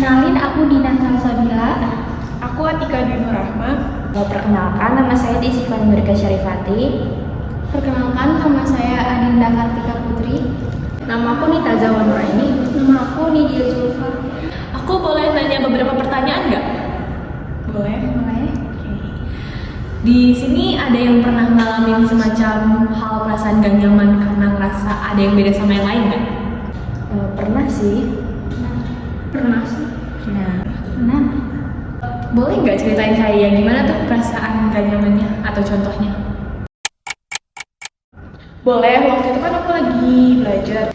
Kenalin, aku Dina Salsabila. Aku Atika Dwi Rahma. Perkenalkan, nama saya Desi Fanurika Syarifati. Perkenalkan, nama saya Adinda Kartika Putri. Nama aku Nita Zawanuraini. Nama aku Nidia Zulfa. Aku boleh nanya beberapa pertanyaan nggak? Boleh. Boleh. Di sini ada yang pernah ngalamin semacam hal perasaan gak nyaman karena ngerasa ada yang beda sama yang lain nggak? Pernah sih. Pernah sih. Nah, Boleh nggak ceritain kayak gimana tuh perasaan gak nyamannya atau contohnya? Boleh, waktu itu kan aku lagi belajar.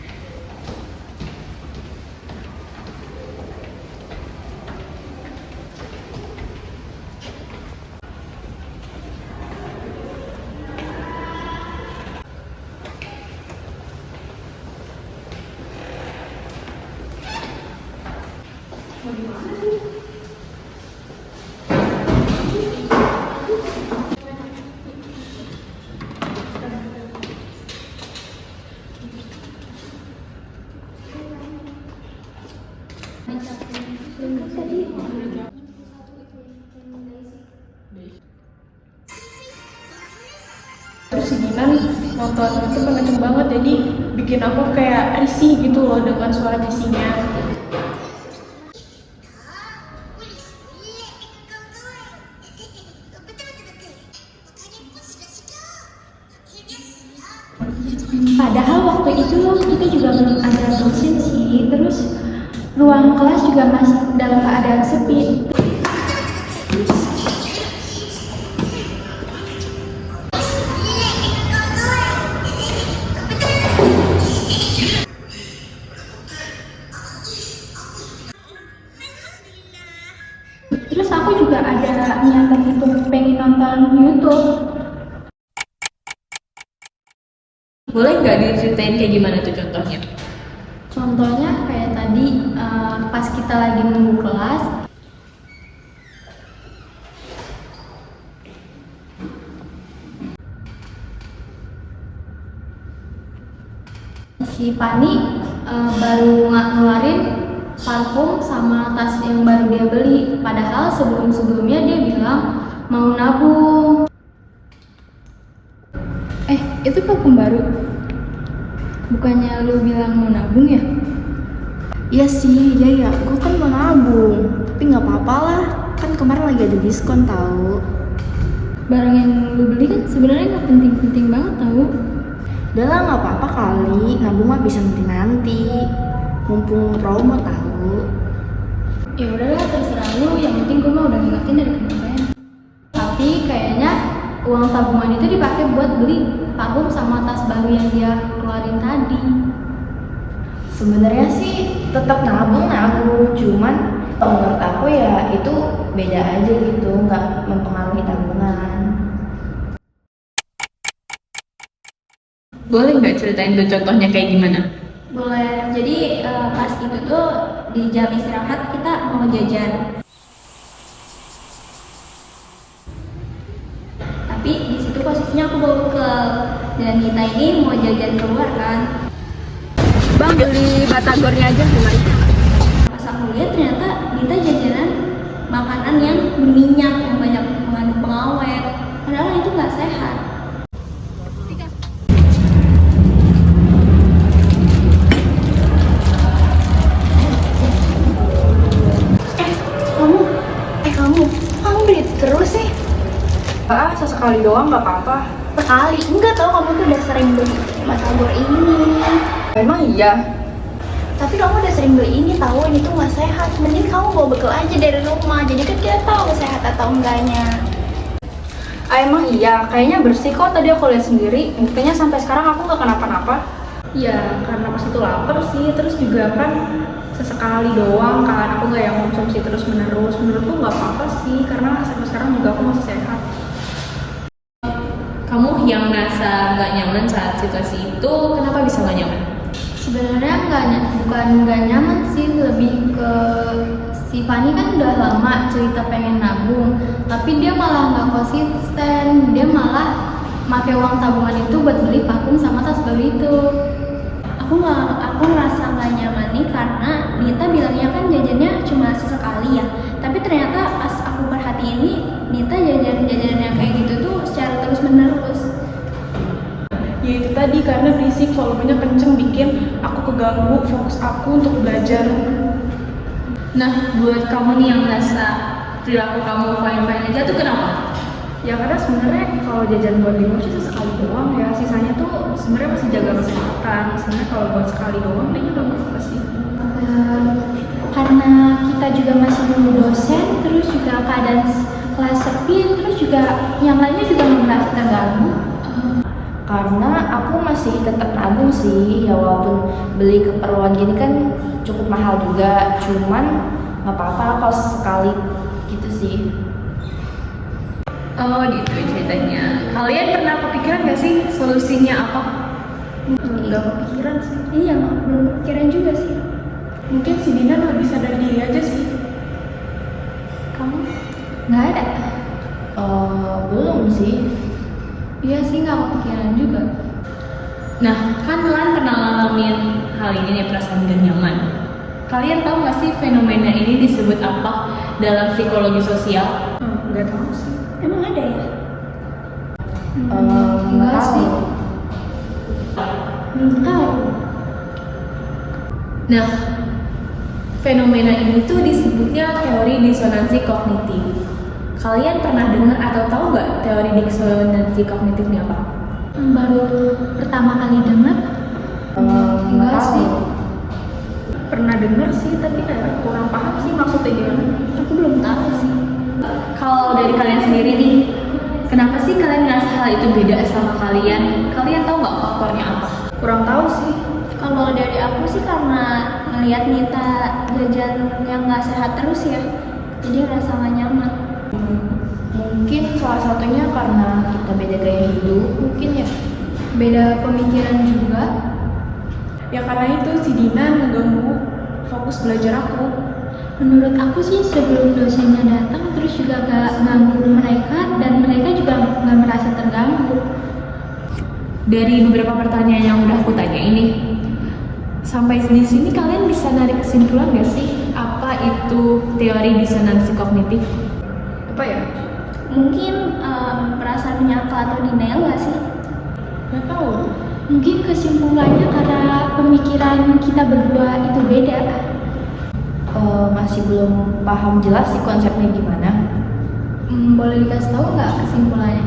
Terus si Ginan nonton itu kenceng banget, jadi bikin aku kayak risih gitu loh dengan suara bisinya. Padahal waktu itu kita juga belum ada dosen sih. Terus ruang kelas juga masih dalam keadaan sepi. Terus aku juga ada niatan untuk pengen nonton YouTube. Boleh nggak diceritain kayak gimana tuh contohnya? Contohnya kayak tadi pas kita lagi nunggu kelas, si Pani baru ngeluarin parfum sama tas yang baru dia beli. Padahal sebelum-sebelumnya dia bilang mau nabung. Itu parfum baru? Bukannya lu bilang mau nabung ya? iya sih, iya ya. Gue kan mau nabung, tapi nggak apa-apa lah. Kan kemarin lagi ada diskon tahu. Barang yang lu beli kan sebenarnya nggak penting-penting banget tau. Udah lah, nggak apa-apa kali. Nabung mah bisa nanti. Mumpung promo tahu. Ya udahlah, terserah lu. Yang penting gue mah udah ngingetin dari kemarin. Tapi kayaknya uang tabungan itu dipakai buat beli parfum sama tas baru yang dia keluarin tadi. Sebenarnya sih tetap nabung, cuman menurut aku ya itu beda aja gitu, nggak mempengaruhi tabungan. Boleh nggak ceritain tuh contohnya kayak gimana? Boleh. Jadi pas itu tuh di jam istirahat kita mau jajan. Tapi di situ posisinya aku bawa ke dan Nita ini mau jajan keluar kan. Bang, beli batagornya aja kemarin. Pas aku lihat ternyata Nita jajanan makanan yang berminyak, yang banyak mengandung pengawet. Padahal itu nggak sehat. Kamu beli terus sih? Sesekali doang nggak apa-apa. Sekali, enggak tahu kamu tuh udah sering beli batagor ini. Emang iya? Tapi kamu udah sering beli ini, tahu ini tuh nggak sehat. Mending kamu bawa bekal aja dari rumah. Jadi kan kita tahu sehat atau enggaknya. Emang iya, kayaknya bersih kok, tadi aku lihat sendiri. Buktinya sampai sekarang aku nggak kenapa-napa. Iya, karena pas itu lapar sih. Terus juga kan sesekali doang kan, aku nggak yang konsumsi terus menerus. Menurutku nggak apa-apa sih, karena sampai sekarang juga aku masih sehat. Kamu yang merasa nggak nyaman saat situasi itu, kenapa bisa nggak nyaman? Sebenarnya bukan nggak nyaman sih, lebih ke si Fani kan udah lama cerita pengen nabung, tapi dia malah nggak konsisten. Dia malah pakai uang tabungan itu buat beli parfum sama tas baru itu. Aku ngerasa nggak nyaman nih karena Nita bilangnya kan jajannya cuma sesekali ya. Tapi ternyata pas aku perhatiin nih, Nita jajan-jajanan yang kayak gitu tuh secara terus menerus. Ya itu tadi, karena berisik, volumenya kenceng, bikin aku keganggu fokus aku untuk belajar. Nah, buat kamu nih yang ngerasa perilaku kamu fine-fine aja tuh kenapa? Ya karena sebenarnya kalau jajan buat di sih sekali doang ya, sisanya tuh sebenarnya masih jaga kesehatan. Sebenarnya kalau buat sekali doang kayaknya nggak apa-apa sih. Karena kita juga masih nunggu dosen, terus juga keadaan kelas sepi, terus juga yang lainnya juga nggak merasa terganggu. Karena aku masih tetap nabung sih, ya walaupun beli keperluan gini kan cukup mahal juga, cuman nggak apa-apa kalau sekali gitu sih. Oh gitu ceritanya. Kalian pernah kepikiran gak sih solusinya apa? Nggak kepikiran sih. Iya, belum kepikiran juga sih. Mungkin si Dina lebih sadar diri aja sih. Kamu nggak ada? Belum sih. Iya sih, nggak kepikiran juga. Nah, kan kalian pernah ngalamin hal ini nih, perasaan gak nyaman. Kalian tahu gak sih fenomena ini disebut apa dalam psikologi sosial? Nggak tahu sih. Emang ada ya? Enggak sih. Belum tahu. Nah, fenomena ini tuh disebutnya teori disonansi kognitif. Kalian pernah dengar atau tahu nggak teori disonansi kognitif ini apa? Baru pertama kali dengar. Enggak sih. Pernah denger sih, tapi kayak kurang paham sih maksudnya gimana. Aku belum tahu sih. Kalau dari kalian sendiri nih, kenapa sih kalian ngerasa hal itu beda sama kalian? Kalian tahu nggak faktornya apa? Kurang tahu sih. Kalau dari aku sih karena ngelihat Nita jajan yang nggak sehat terus ya, jadi rasa nggak nyaman. Mungkin salah satunya karena kita beda gaya hidup, mungkin ya. Beda pemikiran juga. Ya karena itu si Dina ngeganggu fokus belajar aku. Menurut aku sih sebelum dosennya datang terus juga gak ganggu mereka dan mereka juga gak merasa terganggu. Dari beberapa pertanyaan yang udah aku tanya ini, sampai di sini kalian bisa narik kesimpulan gak sih apa itu teori disonansi kognitif? Apa ya? Mungkin perasaan menyangkal atau denial gak sih? Nggak tahu. Mungkin kesimpulannya karena pemikiran kita berdua itu beda. Masih belum paham jelas sih konsepnya gimana. Boleh dikasih tahu nggak kesimpulannya?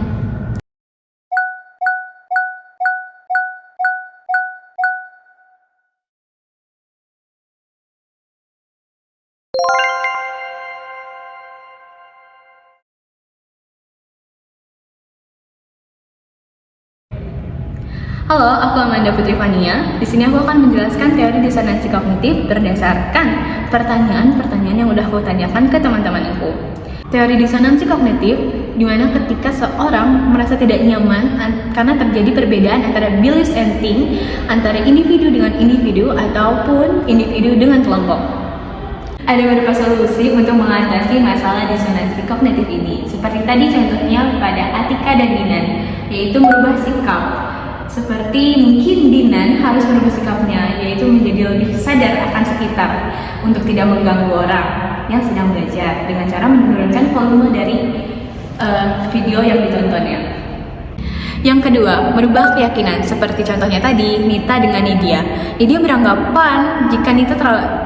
Halo, aku Amanda Putri Fania. Di sini aku akan menjelaskan teori disonansi kognitif berdasarkan pertanyaan-pertanyaan yang udah aku tanyakan ke teman-teman aku. Teori disonansi kognitif di mana ketika seorang merasa tidak nyaman karena terjadi perbedaan antara belief and think antara individu dengan individu ataupun individu dengan kelompok. Ada beberapa solusi untuk mengatasi masalah disonansi kognitif ini. Seperti tadi contohnya pada Atika dan Dinan, yaitu merubah sikap. Seperti mungkin Dinan harus merubah sikapnya, yaitu menjadi lebih sadar akan sekitar untuk tidak mengganggu orang yang sedang belajar dengan cara menurunkan volume dari video yang ditontonnya. Yang kedua, merubah keyakinan seperti contohnya tadi Nita dengan Nidia. Nidia beranggapan jika Nita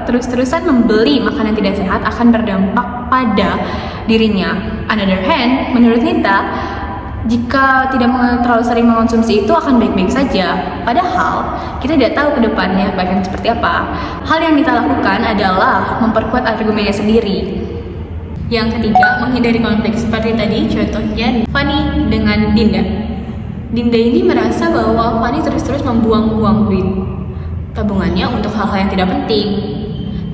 terus-terusan membeli makanan tidak sehat akan berdampak pada dirinya. On the other hand, menurut Nita, jika tidak terlalu sering mengonsumsi itu akan baik-baik saja. Padahal kita tidak tahu ke depannya akan seperti apa. Hal yang kita lakukan adalah memperkuat argumennya sendiri. Yang ketiga, menghindari konflik seperti tadi contohnya Fanny dengan Dinda. Dinda ini merasa bahwa Fanny terus-terus membuang-buang duit tabungannya untuk hal-hal yang tidak penting.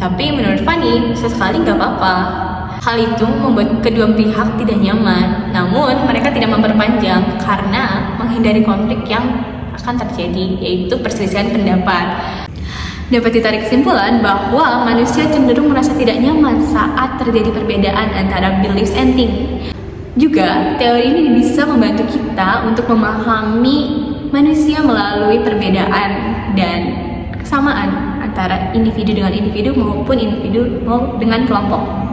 Tapi menurut Fanny, sesekali nggak apa-apa. Hal itu membuat kedua pihak tidak nyaman, namun mereka tidak memperpanjang karena menghindari konflik yang akan terjadi, yaitu perselisihan pendapat. Dapat ditarik kesimpulan bahwa manusia cenderung merasa tidak nyaman saat terjadi perbedaan antara beliefs and think. Juga, teori ini bisa membantu kita untuk memahami manusia melalui perbedaan dan kesamaan antara individu dengan individu maupun individu dengan kelompok.